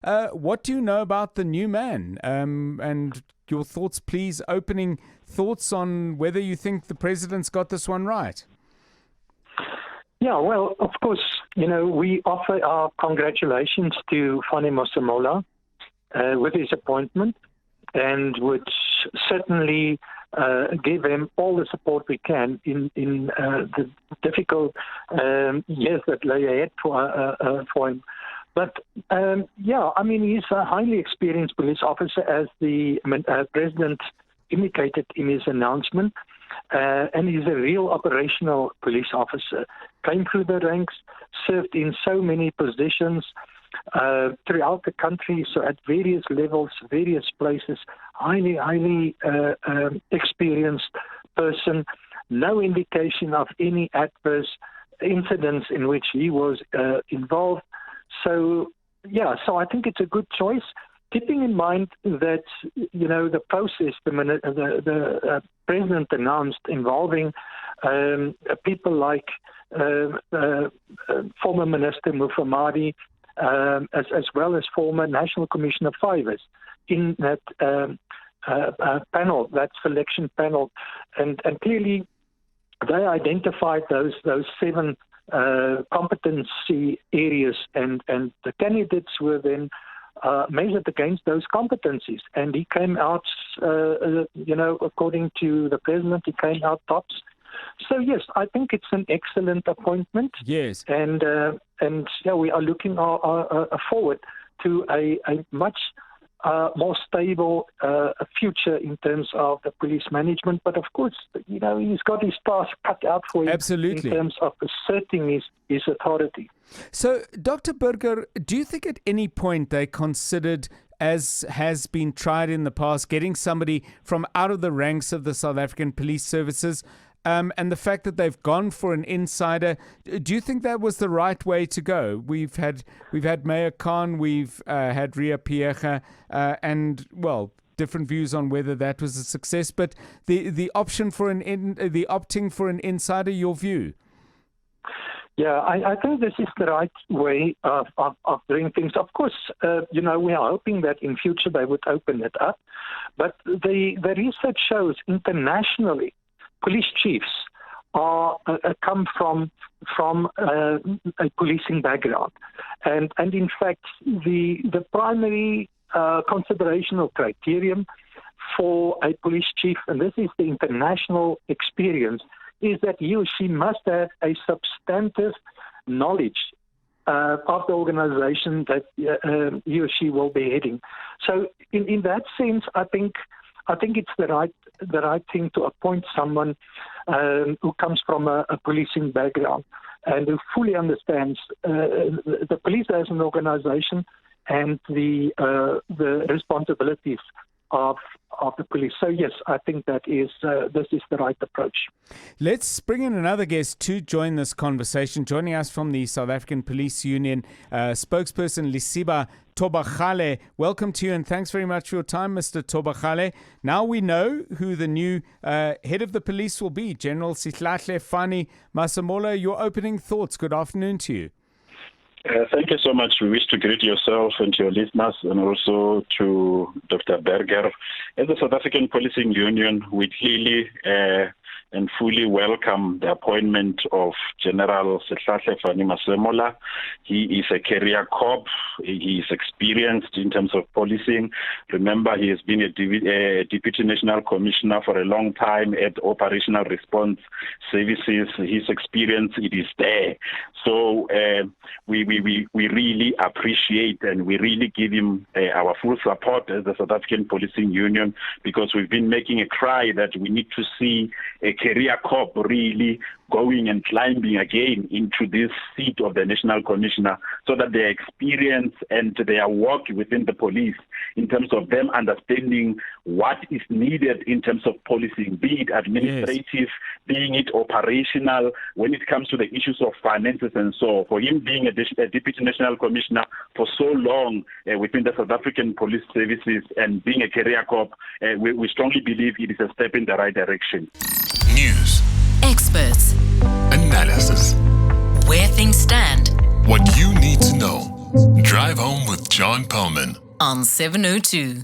What do you know about the new man? And your thoughts, please, opening thoughts on whether you think the president's got this one right. Yeah, well, of course, we offer our congratulations to Fannie Masemola with his appointment, and would certainly give him all the support we can in the difficult years that lay ahead for him. But, he's a highly experienced police officer, as the president indicated in his announcement. And he's a real operational police officer. Came through the ranks, served in so many positions throughout the country, so at various levels, various places. Highly experienced person. No indication of any adverse incidents in which he was involved. So I think it's a good choice. Keeping in mind that, the process the president announced involving people like former Minister Mufamadi, as well as former National Commissioner Fivers in that panel, that selection panel. And clearly they identified those 7 competency areas, and the candidates were then measured against those competencies, and he came out, according to the president, he came out tops. So yes, I think it's an excellent appointment. Yes, and we are looking forward to a much more stable future in terms of the police management. But of course, he's got his task cut out for him. Absolutely. In terms of asserting his authority. So, Dr. Burger, do you think at any point they considered, as has been tried in the past, getting somebody from out of the ranks of the South African police services, and the fact that they've gone for an insider? Do you think that was the right way to go? We've had Mayor Khan, we've had Ria Piecha, and different views on whether that was a success. But the option for the opting for an insider, your view? Yeah, I think this is the right way of doing things. Of course, we are hoping that in future they would open it up. But the research shows internationally, police chiefs come from a policing background, and in fact the primary consideration or criterion for a police chief, and this is the international experience, is that he or she must have a substantive knowledge of the organization that he or she will be heading. So in that sense, I think it's the right thing to appoint someone who comes from a policing background and who fully understands the police as an organization and the responsibilities of the police. So yes, I think that this is the right approach. Let's bring in another guest to join this conversation. Joining us from the South African Police Union, spokesperson Lesiba Thobakgale. Welcome to you, and thanks very much for your time, Mr. Thobakgale. Now we know who the new head of the police will be, General Sehlahle Fannie Masemola. Your opening thoughts. Good afternoon to you. Thank you so much. We wish to greet yourself and your listeners, and also to Dr. Burger. As the South African Policing Union, we clearly and fully welcome the appointment of General Sehlahle Fannie Masemola. He is a career cop. He is experienced in terms of policing. Remember, he has been a Deputy National Commissioner for a long time at Operational Response Services. His experience, it is there. So we really appreciate and we really give him our full support as the South African Policing Union, because we've been making a cry that we need to see a career cop really going and climbing again into this seat of the National Commissioner, so that their experience and their work within the police, in terms of them understanding what is needed in terms of policing, be it administrative, yes, being it operational, when it comes to the issues of finances and so. For him being a Deputy National Commissioner for so long within the South African Police Services and being a career cop, we strongly believe it is a step in the right direction. News. Experts. Analysis. Where things stand. What you need to know. Drive home with John Perlman on 702.